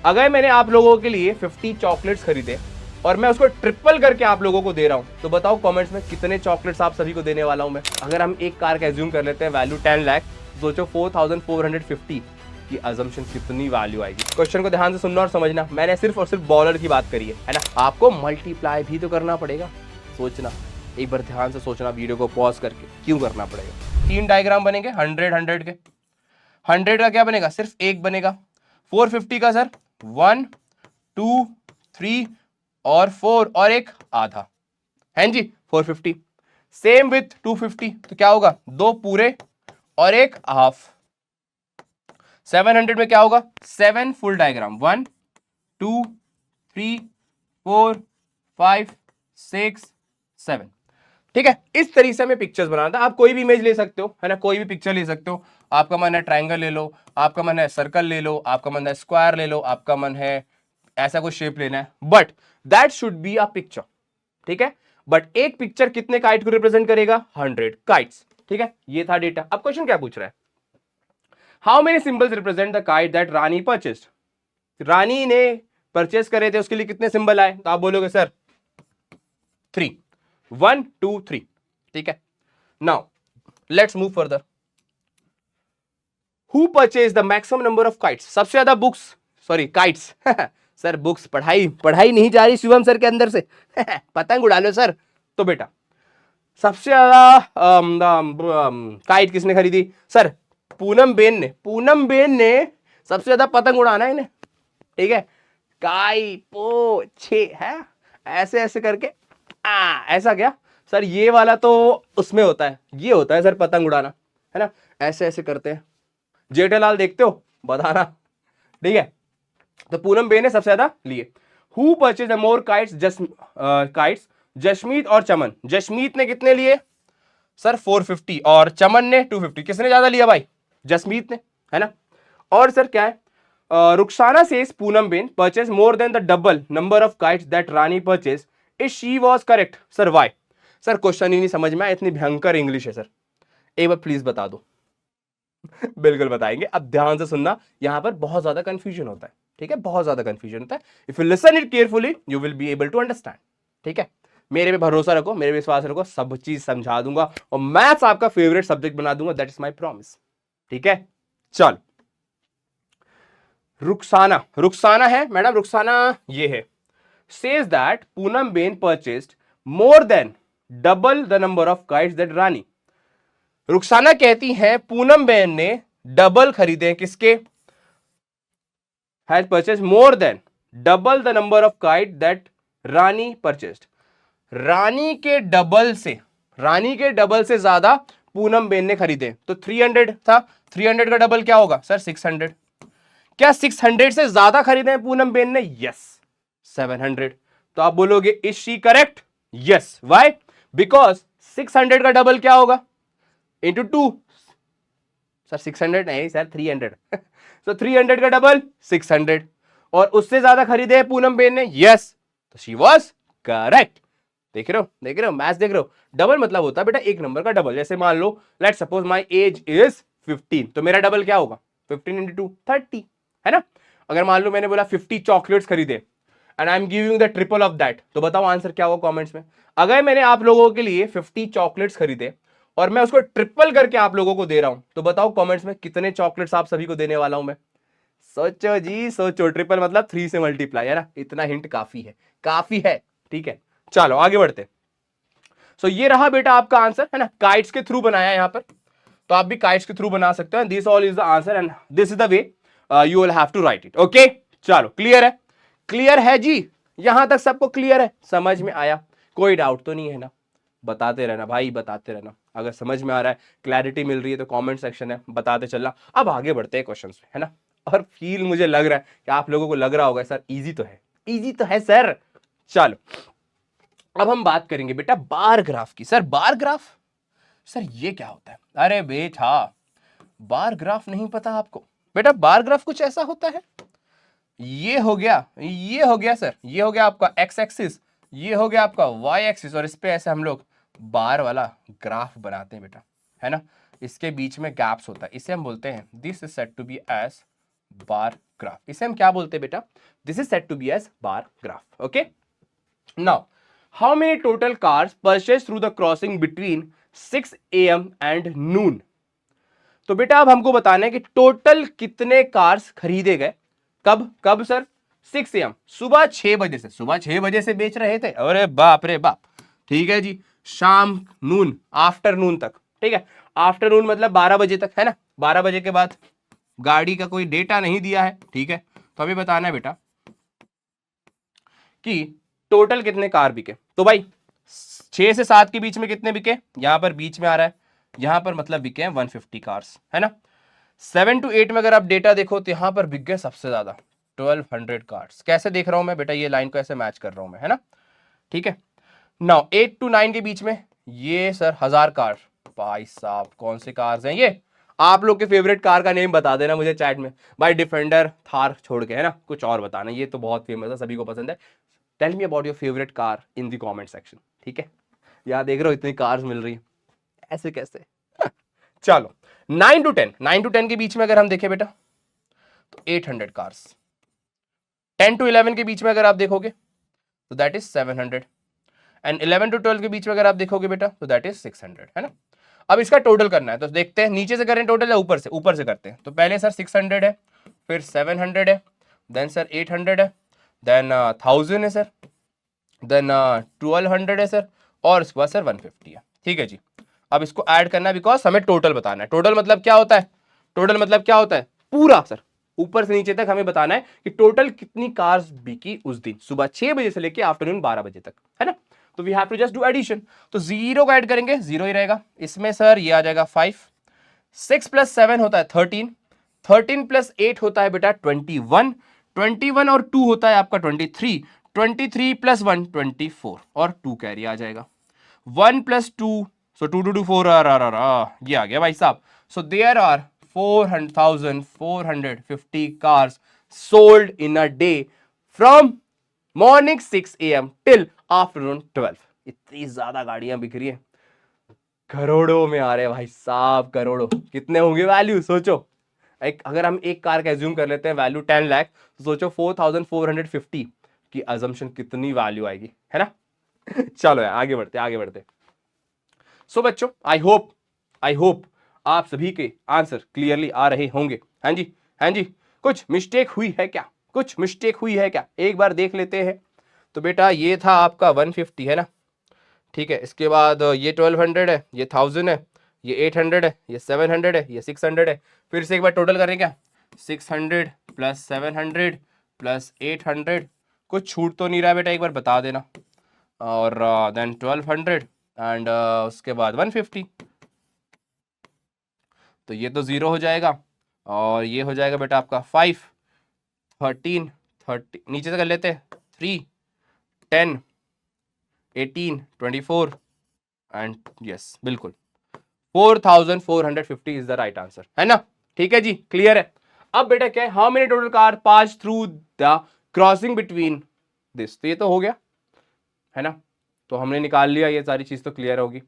अगर मैंने आप लोगों के लिए 50 चॉकलेट्स खरीदे और मैं उसको ट्रिपल करके आप लोगों को दे रहा हूं, तो बताओ कमेंट्स में कितने चॉकलेट्स आप सभी को देने वाला हूं मैं। अगर हम एक कार का एज्यूम कर लेते हैं वैल्यू 10 लाख, सोचो 4450 की अजम्पशन कितनी वैल्यू आएगी। क्वेश्चन को ध्यान से सुनना और समझना, मैंने सिर्फ और सिर्फ बॉलर की बात करी है ना। आपको मल्टीप्लाई भी तो करना पड़ेगा, सोचना एक बार ध्यान से सोचना, वीडियो को पॉज करके। क्यों करना पड़ेगा? 3 डायग्राम बनेंगे 100 के। 100 का क्या बनेगा? सिर्फ एक बनेगा। 450 का सर 1 2 3 और 4 और एक आधा है जी 450। सेम विथ 250, तो क्या होगा? 2 पूरे और एक हाफ। 700 में क्या होगा? 7 फुल डायग्राम 1 2 3 4 5 6 7। ठीक है, इस तरीके से हमें पिक्चर्स बनाना था। आप कोई भी इमेज ले सकते हो, है ना, कोई भी पिक्चर ले सकते हो। आपका मन है ट्रायंगल ले लो, आपका मन है सर्कल ले लो, आपका मन है स्क्वायर ले लो, आपका मन है ऐसा कुछ शेप लेना है, but that should be a picture. ठीक है, बट एक पिक्चर कितने काइट को रिप्रेजेंट करेगा? 100 काइट्स। ठीक है, ये था डेटा। अब क्वेश्चन क्या पूछ रहा है? How many symbols represent the kite that Rani purchased. Rani ने परचेस करे थे, उसके लिए कितने सिंबल आए? तो आप बोलोगे सर 3, 1 2 3। ठीक है, now let's move further. Who purchase the maximum number of kites. सबसे ज्यादा books, sorry kites sir books, पढ़ाई नहीं जा रही शिवम सर के अंदर से पतंग उड़ा लो सर। तो बेटा सबसे ज्यादा काइट किसने खरीदी? सर पूनम बेन ने सबसे ज्यादा पतंग उड़ाना है इन्हें। ठीक है, काई पो छे है, ऐसे ऐसे करके ऐसा क्या सर? ये वाला तो उसमें होता है, ये होता है सर पतंग उड़ाना, है ना, ऐसे ऐसे करते हैं। जेठालाल देखते हो? बताना। ठीक है, तो पूनम बेन ने सबसे ज्यादा लिए। Who purchase more kites? Kites Jashmeet और चमन। जशमीत ने कितने लिए? सर 450 और चमन ने 250। किसने ज्यादा लिया भाई? जसमीत ने, है ना। और सर क्या है? Rukhsana says Poonam ben purchase more than the double number of kites that Rani purchase, is she was correct? Sir why? Sir question ही नहीं समझ में आया, इतनी भयंकर इंग्लिश है सर, एक बार प्लीज बता दो बिल्कुल बताएंगे, अब ध्यान से सुनना, यहां पर बहुत ज्यादा कंफ्यूजन होता है। ठीक है, बहुत ज्यादा कंफ्यूजन होता है। If you listen it carefully you will be able to understand. ठीक है, मेरे पे भरोसा रखो, मेरे पे विश्वास रखो, सब चीज समझा दूंगा और मैथ्स आपका फेवरेट सब्जेक्ट बना दूंगा, दैट इज माय प्रॉमिस। ठीक है, चल। रुखसाना है मैडम, रुखसाना ये है। Says that Poonam ben purchased more than double the number of kites that Rani. Rukhsana कहती है पूनम बेन ने डबल खरीदे, किसके? Has purchase more than double the number of kite that Rani purchased. Rani के डबल से ज्यादा पूनम बेन ने खरीदे, तो 300 था, 300 का डबल क्या होगा सर? 600। क्या 600 से ज्यादा खरीदे हैं पूनम बेन ने? यस 700। तो आप बोलोगे is she correct? Yes, why? Because 600 का डबल क्या होगा? इंटू 2। सर 600 नहीं सर 300 तो 300 का डबल 600 और उससे ज्यादा खरीदे पूनम बेन ने, यस, तो शी वाज करेक्ट। देख रहे हो मैथ्स देख रहे हो? डबल मतलब होता है बेटा एक नंबर का डबल। जैसे मान लो let suppose my age is 15, तो मेरा डबल क्या होगा? 15 इंटू 2 30, है ना। अगर मान लो मैंने बोला 50 चॉकलेट्स खरीदे and I am giving the triple of that, तो बताओ आंसर क्या होगा कमेंट्स में। अगर मैंने आप लोगों के लिए 50 चॉकलेट्स खरीदे और मैं उसको ट्रिपल करके आप लोगों को दे रहा हूं, तो बताओ कमेंट्स में कितने चॉकलेट्स आप सभी को देने वाला हूं मैं। सोचो जी सोचो, ट्रिपल मतलब 3 से मल्टीप्लाई, है ना, इतना हिंट काफी है, काफी है। ठीक है, चलो आगे बढ़ते। सो ये रहा बेटा आपका आंसर, है ना, काइट्स के थ्रू बनाया यहां पर, तो आप भी काइट्स के थ्रू बना सकते हैं। This all is the answer and this is the way you will have to write it. Okay, चलो क्लियर है? क्लियर है जी, यहां तक सबको क्लियर है, समझ में आया? कोई डाउट तो नहीं है ना? बताते रहना भाई, बताते रहना, अगर समझ में आ रहा है, क्लैरिटी मिल रही है तो कमेंट सेक्शन है, बताते चलना। अब आगे बढ़ते हैं क्वेश्चन पे, है ना। और फील मुझे लग रहा है कि आप लोगों को लग रहा होगा सर इजी तो है, इजी तो है सर। चलो अब हम बात करेंगे बेटा बार ग्राफ की। सर बार ग्राफ, सर ये क्या होता है? अरे बेटा बार ग्राफ नहीं पता आपको? बेटा बार ग्राफ कुछ ऐसा होता है, ये हो गया सर, ये हो गया आपका एक्स एक्सिस, ये हो गया आपका वाई एक्सिस, और इस पे ऐसे हम लोग बार वाला ग्राफ बनाते हैं बेटा, है ना। इसके बीच में गैप्स होता है, इसे हम बोलते हैं this is said to be as bar graph. इसे हम क्या बोलते हैं बेटा? This is said to be as bar graph. Okay, now how many total cars purchase through the crossing between 6 AM and noon? तो बेटा अब हमको बताना है कि टोटल कितने कार्स खरीदे गए, कब कब सर? 6 AM, सुबह 6 बजे से। सुबह 6 बजे से बेच रहे थे, अरे बाप रे बाप, ठीक है जी, शाम नून, आफ्टरनून तक, ठीक है, आफ्टरनून मतलब 12 बजे तक, है ना, 12 बजे के बाद गाड़ी का कोई डेटा नहीं दिया है, ठीक है, तो अभी बताना है बेटा कि टोटल कितने कार बिके। तो भाई 6 से 7 के बीच में कितने बिके, यहां पर बीच में आ रहा है, यहां पर मतलब बिके हैं 150 कार्स, है ना। 7 to 8 में अगर आप डेटा देखो तो यहां पर बिक गए सबसे ज्यादा 1200 कार्स। कैसे देख रहा हूं मैं बेटा, ये लाइन को ऐसे मैच कर रहा हूं मैं, है ना, ठीक है। नाउ 8 to 9 के बीच में ये सर 1000 कार। भाई साहब कौन से कार्स हैं ये? आप लोग के फेवरेट कार का नेम बता देना मुझे चैट में भाई, डिफेंडर थार छोड़ के, है ना, कुछ और बताना, ये तो बहुत फेमस है, सभी को पसंद है। Tell me about your favourite car in the comment section, ठीक है। यार देख रहे हो इतनी कार्स मिल रही है, ऐसे कैसे? चलो 9 to 10 के बीच में अगर हम देखें बेटा तो 800 कार्स। 10 to 11 के बीच में अगर आप देखोगे तो दैट इज 700, एंड 11 to 12 के बीच में अगर आप देखोगे बेटा तो दैट इज 600, है ना। अब इसका टोटल करना है, तो देखते हैं नीचे से करें टोटल या ऊपर से? ऊपर से करते हैं। तो पहले सर 600 है, फिर 700 है, देन सर 800 है, देन 1000 है सर, देन 1200 है सर, और उसके बाद सर 150 है, ठीक है जी। अब इसको ऐड करना है बिकॉज हमें टोटल बताना है। टोटल मतलब क्या होता है? टोटल मतलब क्या होता है? पूरा सर, ऊपर से नीचे तक हमें बताना है कि टोटल कितनी कार्स बिकी उस दिन, सुबह 6 बजे से लेके आफ्टरनून 12 बजे तक, है ना। तो we have to just do addition. तो 0 को ऐड करेंगे, 0 ही रहेगा इसमें सर, ये आ जाएगा 5, 6 + 7 होता है 13, 13 + 8 होता है बेटा 21, 21 और 2 होता है आपका 23, 23 + 1 24, और 2 कैरी आ जाएगा, 1 + 2, सो 2 to 4 ये आ गया भाई साहब। So there are 450 cars sold in a day from morning 6 AM till afternoon 12। इतनी ज्यादा गाड़ियां बिक रही है, करोड़ों में आ रहे हैं भाई साहब, करोड़ों। कितने होंगे वैल्यू सोचो, अगर हम एक कार का एज्यूम कर लेते हैं वैल्यू 10 लाख, तो सोचो 4450 की अजम्पशन कितनी वैल्यू आएगी, है ना। चलो यार आगे बढ़ते आगे बढ़ते। सो बच्चों आई होप आप सभी के आंसर क्लियरली आ रहे होंगे। हाँ जी, हाँ जी, कुछ मिस्टेक हुई है क्या? कुछ मिस्टेक हुई है क्या? एक बार देख लेते हैं। तो बेटा ये था आपका 150, है ना, ठीक है। इसके बाद ये 1200 है, ये 1000 है, ये 800 है, ये 700 है, ये 600 है। फिर से एक बार टोटल करें क्या? 600 + 700 + 800, कुछ छूट तो नहीं रहा बेटा, एक बार बता देना। और देन 1200 एंड उसके बाद 150, तो ये तो 0 हो जाएगा, और ये हो जाएगा बेटा आपका 5, 13, 30, नीचे से कर लेते हैं 3, 10, 18, 24 एंड यस बिल्कुल 4450 इज द राइट आंसर, है ना। ठीक है जी, क्लियर है। अब बेटा क्या है, how many total car pass through the crossing between this, तो ये तो हो गया, है ना, तो हमने निकाल लिया, ये सारी चीज तो क्लियर होगी।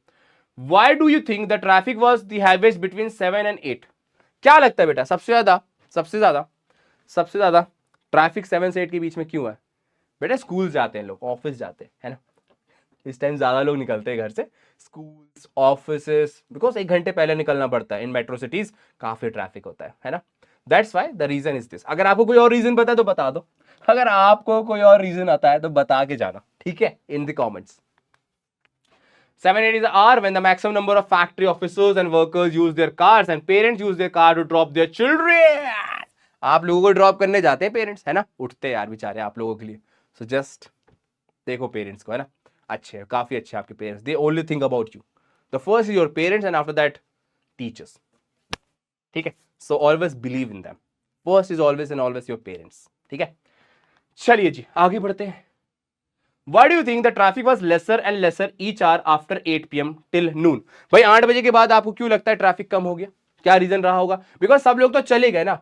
Why do you think the traffic was the heaviest between 7 and 8? क्या लगता है बेटा सबसे ज्यादा ट्रैफिक 7 से 8 के बीच में क्यों है? बेटा स्कूल जाते हैं लोग, ऑफिस जाते हैं, है ना, इस टाइम ज्यादा लोग निकलते हैं घर से, स्कूल्स ऑफिसेस, बिकॉज 1 घंटे पहले निकलना पड़ता है। इन मेट्रो सिटीज काफी ट्रैफिक होता है ना, that's why the reason is this. अगर आपको कोई और रीजन पता है तो बता दो, अगर आपको कोई और रीजन आता है तो बता के जाना, ठीक है, इन the comments. 7 8 is the hour when the maximum number of factory officers and workers use their cars and parents use their car to drop their children. आप लोगों को ड्रॉप करने जाते हैं पेरेंट्स, है ना, उठते हैं यार बेचारे आप लोगों के लिए। सो जस्ट देखो पेरेंट्स को, है ना, अच्छे, काफी अच्छे आपके parents, they only think about you. The first is your parents and after that teachers, ठीक है। So always believe in them, first is always and always your parents, ठीक है। चलिए जी आगे बढ़ते हैं। Why do you think the traffic was lesser and lesser each hour after 8 PM till noon? भाई 8 बजे के बाद आपको क्यों लगता है ट्रैफिक कम हो गया? क्या रीजन रहा होगा? बिकॉज सब लोग तो चले गए ना,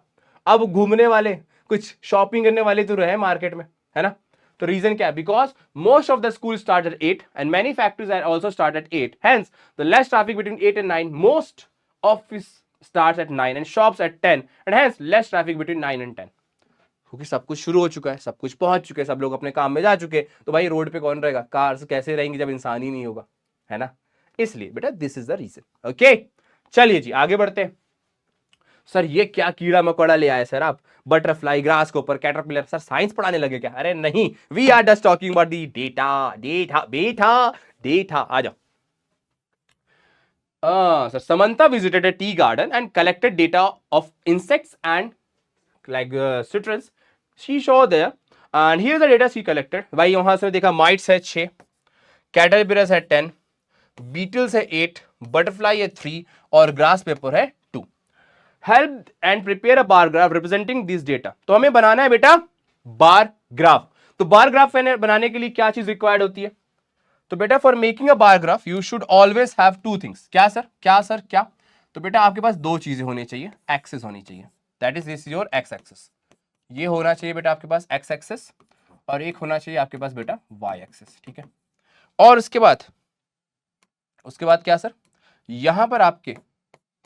अब घूमने वाले, कुछ शॉपिंग करने वाले तो रहे मार्केट में, है ना। तो रीजन क्या है? Because most of the school start at 8 and many factories are also start at 8, hence the less traffic between 8 and 9, most office starts at 9 and shops at 10, and hence less traffic between 9 and 10. क्योंकि सब कुछ शुरू हो चुका है, सब कुछ पहुंच चुके हैं, सब लोग अपने काम में जा चुके हैं, तो भाई रोड पे कौन रहेगा, कार्स कैसे रहेंगी जब इंसान ही नहीं होगा, है ना। इसलिए बेटा this is the reason. Okay, चलिए जी आगे बढ़ते हैं। सर ये क्या कीड़ा मकोड़ा ले आए सर आप, बटरफ्लाई, ग्रास ऊपर, कैटरपिलर, सर साइंस पढ़ाने लगे क्या? अरे नहीं, we are just talking about the data. Data बेटा, डेटा आ जाओ। Sir Samantha visited a tea garden and collected data of insects and like citrus. She saw there and here the data she collected. भाई वहां से देखा mites है 6, caterpillars है 10, Beatles है 8, बटरफ्लाई है 3 और ग्रास पेपर है 2. Help and prepare a bar graph representing this data. तो हमें बनाना है बेटा बार ग्राफ. तो बार ग्राफ बनाने के लिए क्या चीज रिक्वायर्ड होती है? तो बेटा for making a bar graph you should always have two things. क्या सर, क्या सर, क्या? तो बेटा आपके पास दो चीजें होनी चाहिए, एक्सिस होनी चाहिए, that is this your x axis. ये होना चाहिए बेटा आपके पास एक्स एक्सिस, और एक होना चाहिए आपके पास बेटा वाई एक्सिस. ठीक है, और उसके बाद क्या सर, यहां पर आपके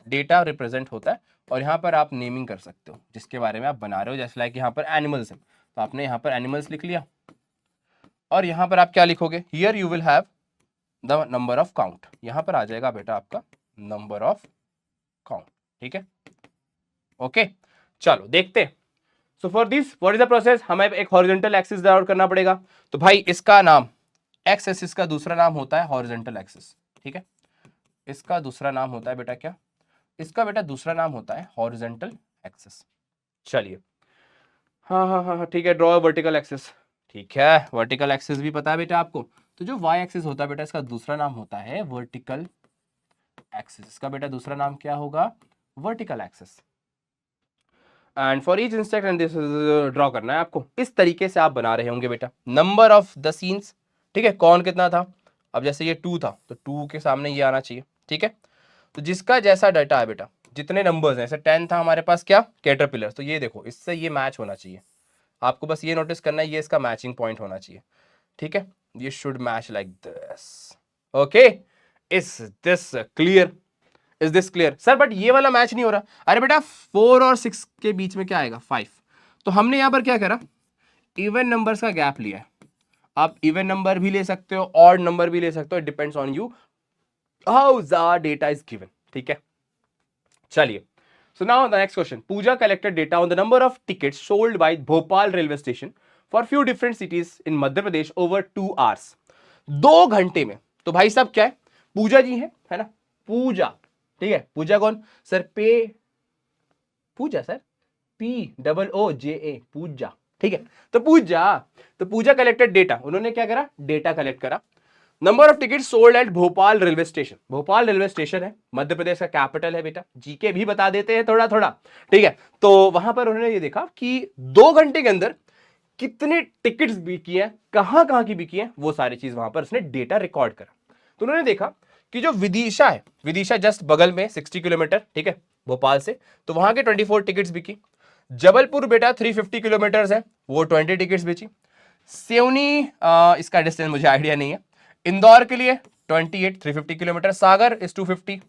डेटा रिप्रेजेंट होता है और यहां पर आप नेमिंग कर सकते हो जिसके बारे में आप बना रहे हो. जैसे लाइक यहां पर एनिमल्स है, तो आपने यहां पर एनिमल्स लिख लिया, और यहां पर आप क्या लिखोगे, here you will have the number of count. यहां पर आ जाएगा बेटा आपका नंबर ऑफ काउंट. ठीक है, ओके, चलो देखते हैं. So for this what is the process, हमें एक हॉरिजॉन्टल एक्सिस ड्रा करना पड़ेगा. तो भाई इसका नाम, एक्स एक्सिस का दूसरा नाम होता है हॉरिजॉन्टल एक्सिस. ठीक है, इसका दूसरा नाम होता है बेटा क्या, इसका बेटा दूसरा नाम होता है हॉरिजॉन्टल एक्सिस. चलिए, हाँ ठीक है, ड्रॉ वर्टिकल एक्सिस. ठीक है, वर्टिकल एक्सिस भी पता है बेटा आपको. तो जो वाई एक्सिस होता है बेटा, इसका दूसरा नाम होता है वर्टिकल एक्सिस. इसका बेटा दूसरा नाम क्या होगा, vertical axis. And for each instant and this draw करना है आपको. इस तरीके से आप बना रहे होंगे बेटा. नंबर ऑफ द सीन्स, ठीक है, कौन कितना था. अब जैसे ये 2 था तो 2 के सामने ये आना चाहिए. ठीक है, तो जिसका जैसा डाटा है बेटा, जितने नंबर्स हैं, जैसे 10 था हमारे पास क्या, कैटरपिलर, तो ये देखो इससे ये मैच होना चाहिए. आपको बस ये नोटिस करना है, ये इसका मैचिंग पॉइंट होना चाहिए. ठीक है, ये should match like this. Okay, is this clear, is this clear sir. But ये वाला मैच नहीं हो रहा. अरे बेटा 4 और 6 के बीच में क्या आएगा, 5. तो हमने यहां पर क्या करा, इवन नंबर्स का गैप लिया है. आप इवन नंबर भी ले सकते हो, ऑड नंबर भी ले सकते हो, depends on you how the data is given. ठीक है, चलिए. So now the next question. Pooja collected data on the number of tickets sold by Bhopal railway station for few different cities in Madhya Pradesh over 2 hours. 2 घंटे में. तो भाई साहब क्या है, पूजा जी है ना, पूजा. ठीक है, पूजा कौन सर, पूजा सर, POOJA, पूजा. ठीक है, तो पूजा कलेक्टेड डेटा. उन्होंने क्या करा, डेटा कलेक्ट करा. Number of ticket sold at Bhopal railway station. Bhopal railway station है, मध्य प्रदेश का कैपिटल है बेटा. जीके भी बता देते हैं थोड़ा थोड़ा. ठीक है, तो वहां पर उन्होंने ये देखा कि 2 घंटे के अंदर कितने टिकट्स बिकी हैं, कहां कहां की बिकी हैं, वो सारी चीज वहां पर उसने डेटा रिकॉर्ड करा. तो उन्होंने देखा कि जो विदिशा है, विदिशा जस्ट बगल में 60 किलोमीटर, ठीक है, भोपाल से, तो वहां के 24 टिकट्स बिकी. जबलपुर बेटा 350 किलोमीटर है, वो 20 टिकट्स बेची. सिवनी इसका डिस्टेंस मुझे आइडिया नहीं है. इंदौर के लिए 28 350 किलोमीटर, सागर इज 250.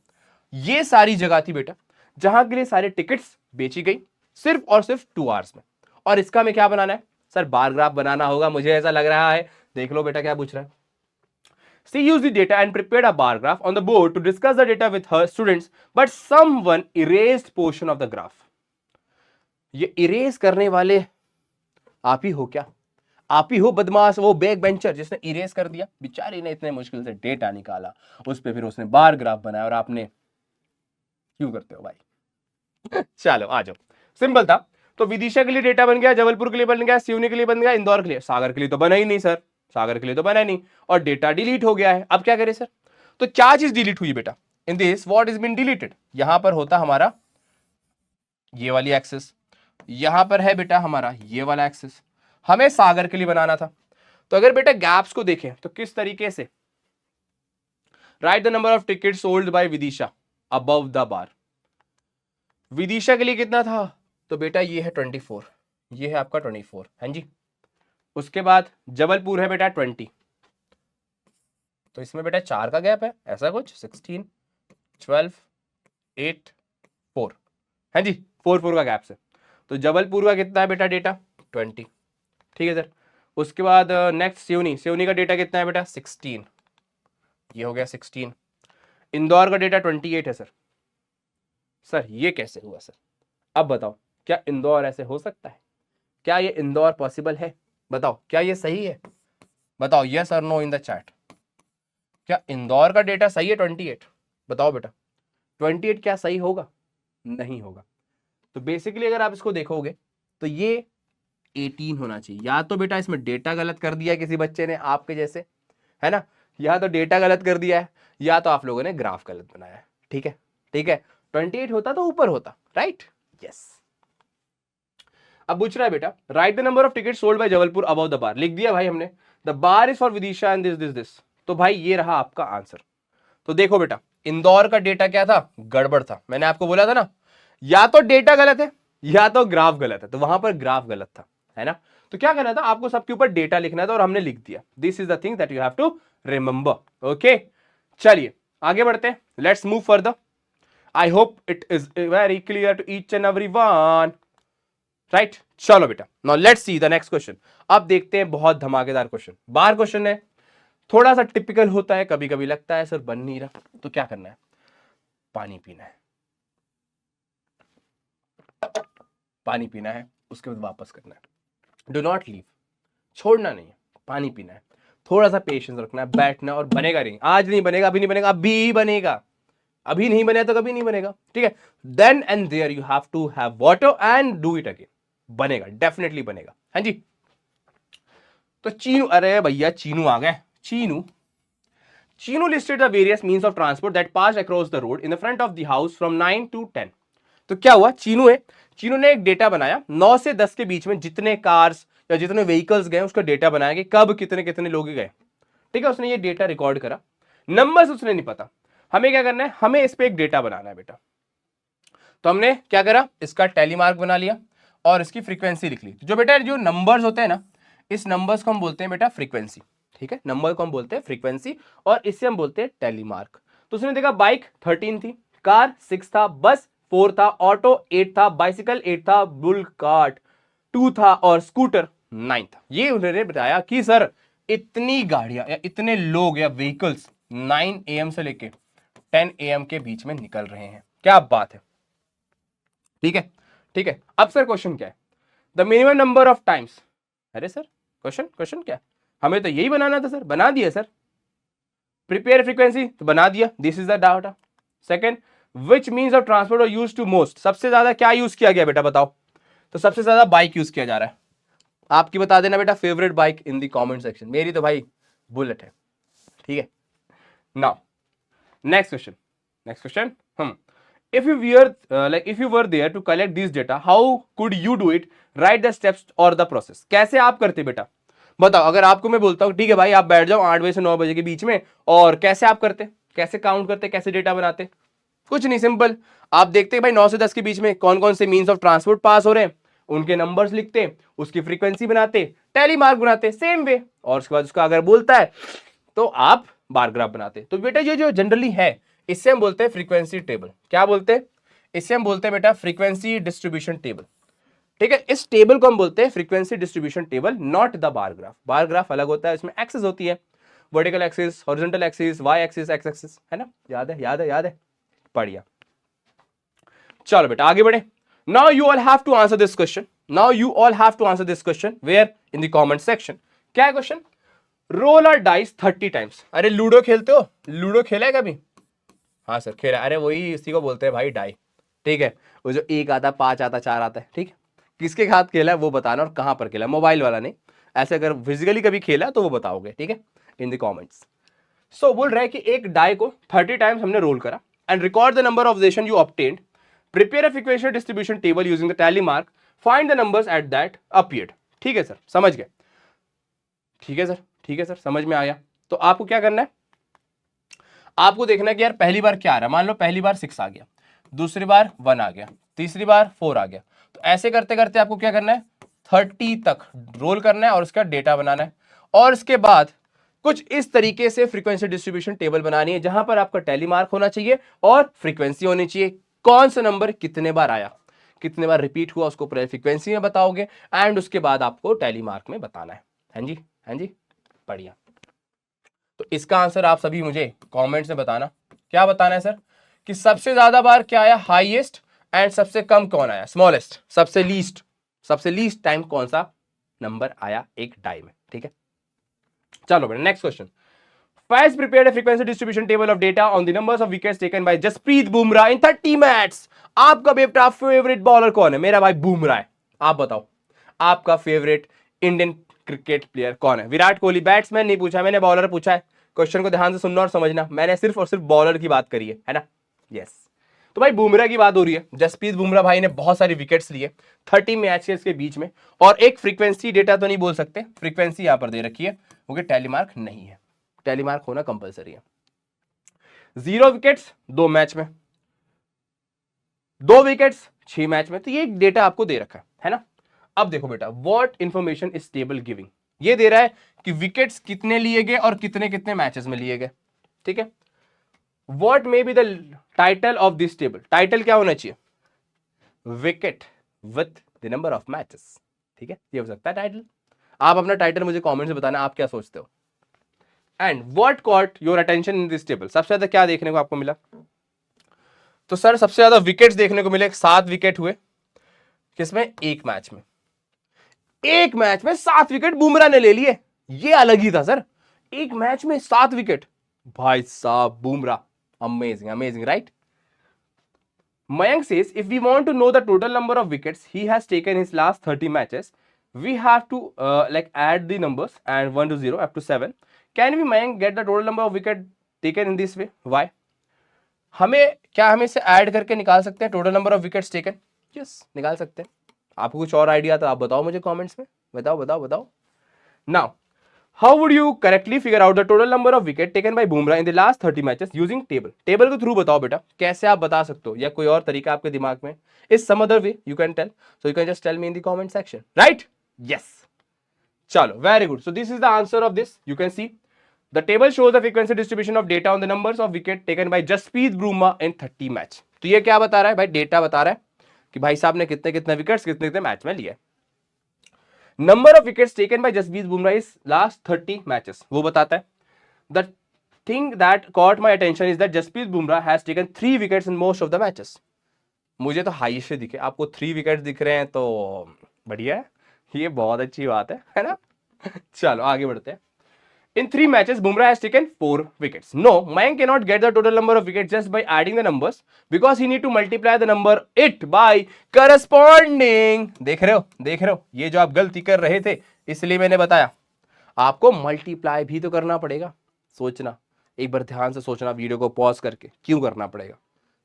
ये सारी जगह थी बेटा जहां के लिए सारे टिकट्स बेची गई सिर्फ और सिर्फ 2 आवर्स में. और इसका में क्या बनाना है सर, बार ग्राफ बनाना होगा, मुझे ऐसा लग रहा है. देख लो बेटा क्या पूछ रहा है. She used the data and prepared a bar graph on the board to discuss the data with her students, but someone erased portion of the graph. ये इरेज करने वाले आप ही हो क्या, आप ही हो बदमाश, वो बैक बेंचर जिसने इरेज कर दिया. बेचारी ने इतने मुश्किल से डेटा निकाला, उस पे फिर उसने बार ग्राफ बनाया, और आपने क्यों करते हो भाई. चलो आ जाओ, सिंपल था. तो विदिशा के लिए डेटा बन गया, जबलपुर के लिए बन गया, सिवनी के लिए बन गया, इंदौर के लिए. सागर के लिए तो बना ही नहीं सर, सागर के लिए तो बना नहीं, और डेटा डिलीट हो गया है. अब क्या करें सर, तो क्या चीज डिलीट हुई बेटा, in this what is been deleted. यहां पर होता हमारा ये वाली एक्सिस, यहां पर है बेटा हमारा ये वाला एक्सिस. हमें सागर के लिए बनाना था. तो अगर बेटा गैप्स को देखें तो किस तरीके से, right the number of ticket sold by Vidisha above the bar. Vidisha के लिए कितना था, तो बेटा ये है 24, ये है आपका 24, हाँ जी. उसके बाद जबलपुर है बेटा 20, तो इसमें बेटा 4 का गैप है, ऐसा कुछ 16 12 8 4, हाँ जी, 4 का गैप से. तो जबलपुर का कितना है बेटा डेटा, 20। ठीक है सर। उसके बाद नेक्स्ट सिवनी का डेटा कितना है बेटा 16, ये हो गया 16। इंदौर का डेटा 28 है सर। सर ये कैसे हुआ सर? अब बताओ, क्या इंदौर ऐसे हो सकता है? क्या ये इंदौर पॉसिबल है? बताओ क्या ये सही है? बताओ यस और नो इन द चैट। क्या इंदौर का डेटा सही है 28? बताओ बेटा 28 क्या सही होगा? नहीं होगा। तो बेसिकली अगर आप इसको देखोगे तो ये 18 होना चाहिए। या तो बेटा इसमें डेटा गलत कर दिया है किसी बच्चे ने आपके जैसे, है ना, या तो डेटा गलत कर दिया है, या तो आप लोगों ने ग्राफ गलत बनाया है। ठीक है, ठीक है। 28 होता तो ऊपर होता, राइट? यस। अब पूछ रहा है बेटा right the number of ticket sold by Jabalpur above the bar. लिख दिया भाई हमने, the bar is for Vidisha and this. तो भाई ये रहा आपका आंसर। तो देखो बेटा इंदौर का डेटा क्या था? गड़बड़ था। मैंने आपको बोला था ना, या तो डेटा गलत है या तो ग्राफ गलत है। तो वहां पर ग्राफ गलत था, है ना। तो क्या करना था आपको? सबके ऊपर डेटा लिखना था और हमने लिख दिया। This is the thing that you have to remember. Okay, चलिए आगे बढ़ते हैं। Let's move further. I hope it is very clear to each and everyone, right? चलो बेटा, now let's see the next question. अब देखते हैं बहुत धमाकेदार क्वेश्चन। बार क्वेश्चन है, थोड़ा सा टिपिकल होता है, कभी कभी लगता है सर बन नहीं रहा, तो क्या करना है? पानी पीना है, पानी पीना है, उसके बाद वापस करना है। डू नॉट लीव, छोड़ना नहीं है, पानी पीना है, थोड़ा सा पेशेंस रखना है, बैठना, और बनेगा नहीं। आज नहीं बनेगा, अभी नहीं बनेगा, अभी बनेगा। अभी नहीं बनेगा तो कभी नहीं बनेगा, ठीक है। Then and there you have to have water and do it again. बनेगा, डेफिनेटली बनेगा। हाँ जी। तो चीनू, अरे भैया चीनू आ गए। Chinu listed the various means of transport that pass across the road in the front of the house from 9 to 10। तो क्या हुआ? चीनू ने एक डेटा बनाया, 9 से 10 के बीच में जितने कार्स या जितने व्हीकल्स गए उसका डेटा बनाया कि कब कितने कितने लोग गए। ठीक है, उसने ये डेटा रिकॉर्ड करा, नंबर्स उसने नहीं पता। हमें क्या करना है? हमें इस पे एक डेटा बनाना है बेटा। तो हमने क्या करा? इसका टेलीमार्क बना लिया और इसकी फ्रीक्वेंसी लिख ली। जो बेटा जो नंबर्स होते हैं ना, इस नंबर्स को हम बोलते हैं बेटा फ्रीक्वेंसी। ठीक है, नंबर को हम बोलते हैं फ्रीक्वेंसी और इससे हम बोलते हैं टेलीमार्क। तो उसने देखा बाइक 13 थी, कार 6 था, बस 4 था, ऑटो 8 था, बाइसिकल 8 था, बुल कार्ट 2 था और स्कूटर 9 था। ये उन्होंने बताया कि सर इतनी गाड़ियां या इतने लोग या व्हीकल्स 9 AM से लेके 10 AM के बीच में निकल रहे हैं। क्या बात है, ठीक है, ठीक है। अब सर क्वेश्चन क्या है? The minimum number of times. अरे सर क्वेश्चन क्या है? हमें तो यही बनाना था सर, बना दिया सर। प्रिपेयर फ्रीक्वेंसी तो बना दिया, this is the data. Second, which means of transport are used to most. सबसे ज्यादा क्या यूज किया गया बेटा बताओ? तो सबसे ज्यादा बाइक यूज किया जा रहा है। आपकी बता देना बेटा favourite bike in the comment section. मेरी तो भाई बुलेट है, ठीक है। Now next question if you were there to collect this data, how could you do it? Write the steps or the process. कैसे आप करते बेटा? बताओ। अगर आपको मैं बोलता हूं ठीक है भाई आप बैठ जाओ 8 बजे से 9 बजे के बीच में, और कैसे आप करते? कैसे काउंट करते? कैसे डेटा बनाते? कुछ नहीं, सिंपल। आप देखते हैं भाई 9 से 10 के बीच में कौन कौन से मीन्स ऑफ ट्रांसपोर्ट पास हो रहे हैं, उनके नंबर्स लिखते, उसकी फ्रीक्वेंसी बनाते, टेली मार्क बनाते सेम वे, और उसके बाद उसका अगर बोलता है तो आप बार ग्राफ बनाते। तो बेटा ये जो जनरली है इससे हम बोलते हैं फ्रीक्वेंसी टेबल। क्या बोलते हैं? इससे हम बोलते हैं बेटा फ्रीक्वेंसी डिस्ट्रीब्यूशन टेबल। ठीक है, इस टेबल को हम बोलते हैं frequency distribution table, not the bar graph. Bar graph अलग होता है, इसमें एक्सिस होती है, vertical axis, horizontal axis, Y axis, X axis, है ना। याद है बढ़िया। चलो बेटा आगे बढ़े। Now you all have to answer this question where in the comment section. क्या है क्वेश्चन? रोल और डाइस 30 टाइम्स। अरे लूडो खेलते हो? लूडो खेला है कभी? हाँ सर खेला। अरे वही इसी को बोलते हैं भाई डाई। ठीक है, वो जो 1 आता, 5 आता, 4 आता है। ठीक है, किसके साथ खेला है वो बताना और कहां पर खेला, मोबाइल वाला नहीं। ऐसे अगर फिजिकली कभी खेला तो वो बताओगे, ठीक है, इन द कमेंट्स। सो बोल रहा है कि एक डाई को 30 टाइम्स हमने रोल करा and record the number of position you obtained, prepare a frequency distribution table using the tally mark, find the numbers at that appeared. ठीक है सर, समझ गए? ठीक है सर, समझ में आया। तो आपको क्या करना है? आपको देखना है कि यार पहली बार क्या आ रहा है। मान लो पहली बार 6 आ गया, दूसरी बार 1 आ गया, तीसरी बार 4 आ गया। तो ऐसे करते करते आपको क्या करना है? 30 तक रोल करना है और उसका डेटा बनाना है, और उसके बाद कुछ इस तरीके से फ्रीक्वेंसी डिस्ट्रीब्यूशन टेबल बनानी है जहां पर आपका टेली मार्क होना चाहिए और फ्रीक्वेंसी होनी चाहिए, कौन सा नंबर कितने बार आया, कितने बार रिपीट हुआ उसको पूरे फ्रीक्वेंसी में बताओगे, एंड उसके बाद आपको टैली मार्क में बताना है। हाँ जी, हाँ जी, बढ़िया। तो इसका आंसर आप सभी मुझे कमेंट्स में बताना। क्या बताना है सर? कि सबसे ज्यादा बार क्या आया, हाईएस्ट, एंड सबसे कम कौन आया, स्मॉलेस्ट। सबसे लीस्ट टाइम कौन सा नंबर आया एक डाई में। ठीक है, चलो बेटा next question. Faiz prepared a frequency distribution table of data on the numbers of wickets taken by Jasprit Bumrah in 30 match. आपका बेटा फेवरेट बॉलर कौन है? मेरा भाई बुमराह है। आप बताओ आपका फेवरेट इंडियन क्रिकेट प्लेयर कौन है? विराट कोहली। बैट्समैन नहीं पूछा मैंने, बॉलर पूछा है। क्वेश्चन को ध्यान से सुनना और समझना, मैंने सिर्फ और सिर्फ बॉलर की बात करी है ना? यस। तो भाई बुमराह की बात हो रही है। जसप्रीत बुमराह भाई ने बहुत सारी विकेट्स लिए 30 मैचेस के बीच में, और एक फ्रीक्वेंसी डेटा तो नहीं बोल सकते, फ्रीक्वेंसी यहां पर दे रखी है, क्योंकि टेलीमार्क नहीं है, टेलीमार्क होना कंपलसरी है। 0 विकेट्स 2 मैच में, 2 विकेट्स 6 मैच में, तो ये डेटा आपको दे रखा है ना? अब देखो बेटा, what information is table giving, ये दे रहा है कि विकेट्स कितने लिए गए और कितने कितने मैचेस में लिए गए। ठीक है, what may be the title of this table, title क्या होना चाहिए? Wicket with the number of matches. ठीक है, ये हो सकता है टाइटल। आप अपना टाइटल मुझे कमेंट में बताना, आप क्या सोचते हो। And what caught your attention in this table, सबसे ज्यादा क्या देखने को आपको मिला? तो सर सबसे ज्यादा विकेट्स देखने को मिले, 7 विकेट हुए। किसमें? एक मैच में। एक मैच में 7 विकेट बुमराह ने ले लिए, ये अलग ही था सर। एक मैच में 7 विकेट, भाई साहब Bumrah, amazing amazing, right? Mayank says, if we want to know the total number of wickets he has taken his last 30 matches, we have to like add the numbers and 1 to 0 up to 7. Can we, Mayank, get the total number of wicket taken in this way? Why? हमें इसे add करके निकाल सकते हैं total number of wickets taken? Yes, निकाल सकते हैं। आपको कुछ और आइडिया तो आप बताओ मुझे कमेंट्स में, बताओ। Now how would you correctly figure out the total number of wicket taken by Bumrah in the last 30 matches using table? Table के थ्रू बताओ बेटा, कैसे आप बता सकते हो, या कोई और तरीका आपके दिमाग में? is some other way you can tell, so you can just tell me in the comment section, right? Yes, chalo, very good. So this is the answer of this. You can see the table shows the frequency distribution of data on the numbers of wicket taken by Jasprit Bumrah in 30 match. तो ये क्या बता रहा है भाई? Data बता रहा है कि भाई साहब ने कितने कितने विकेट्स कितने कितने मैच में लिए। Number of wickets taken by Jasprit Bumrah is last 30 matches, वो बताता है। The thing that caught my attention is that Jasprit Bumrah has taken 3 wickets in most of the matches. मुझे तो हाईएस्ट दिखे, आपको 3 विकेट्स दिख रहे हैं तो बढ़िया है, ये बहुत अच्छी बात है ना? चलो आगे बढ़ते हैं। In 3 matches, Bumrah has taken 4 wickets. No, Mayank cannot get the total number of wickets just by adding the numbers because he need to multiply the number it by corresponding. देख रहे हो ये जो आप गलती कर रहे थे, इसलिए मैंने बताया आपको मल्टीप्लाई भी तो करना पड़ेगा। सोचना, एक बार ध्यान से सोचना वीडियो को पॉज करके, क्यों करना पड़ेगा?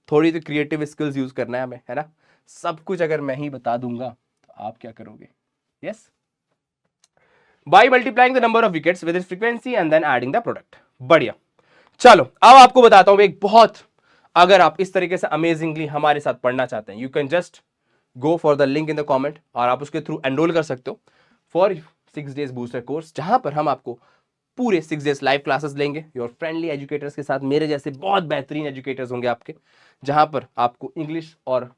थोड़ी तो क्रिएटिव स्किल्स यूज करना है हमें, है ना? सब कुछ अगर मैं ही बता दूंगा तो आप क्या करोगे? Yes, by multiplying the number of wickets with its frequency and then adding the product. बढ़िया। चलो अब आपको बताता हूं एक बहुत, अगर आप इस तरीके से अमेजिंगली हमारे साथ पढ़ना चाहते हैं, you can just go for the link in the comment, और आप उसके थ्रू एनरोल कर सकते हो फॉर 6 days बूस्टर कोर्स, जहां पर हम आपको पूरे 6 days लाइव क्लासेस लेंगे योर फ्रेंडली एजुकेटर्स के साथ। मेरे जैसे बहुत बेहतरीन एजुकेटर्स होंगे आपके, जहां पर आपको इंग्लिश और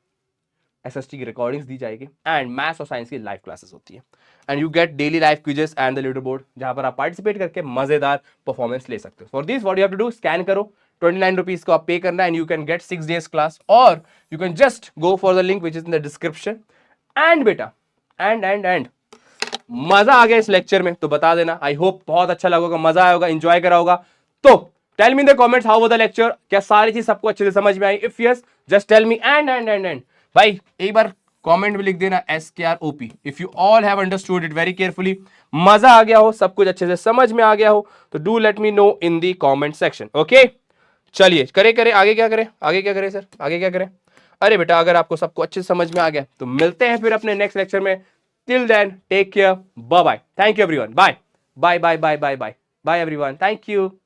SST की रिकॉर्डिंग्स दी जाएगी, एंड मैथ्स और साइंस की लाइव क्लासेस होती है, and you get daily live quizzes and the leader board, जहां पर आप पार्टिसिपेट करके मजेदार परफॉर्मेंस ले सकते हो। For this what you have to do, scan करो, 29 रुपीज को आप पे करना, and you can get 6 days class, और you can just go for the link which is in the description. And बेटा एंड मजा आ गया इस लेक्चर में तो बता देना, आई होप बहुत अच्छा लगा होगा, मजा आया होगा, एंजॉय करा होगा। तो tell me in the comments how was the lecture, क्या सारी चीज सबको अच्छे से समझ में आई? If yes just tell me. And भाई एक बार कमेंट में लिख देना SKROP if you all have understood it very carefully. मजा आ गया हो, सब कुछ अच्छे से समझ में आ गया हो, तो do let me know in the comment section. Okay, चलिए करे आगे क्या करें सर, आगे क्या करें? अरे बेटा अगर आपको सबको अच्छे से समझ में आ गया तो मिलते हैं फिर अपने नेक्स्ट लेक्चर में। Till then take care, bye bye, thank you everyone, bye bye bye bye bye bye bye everyone, thank you.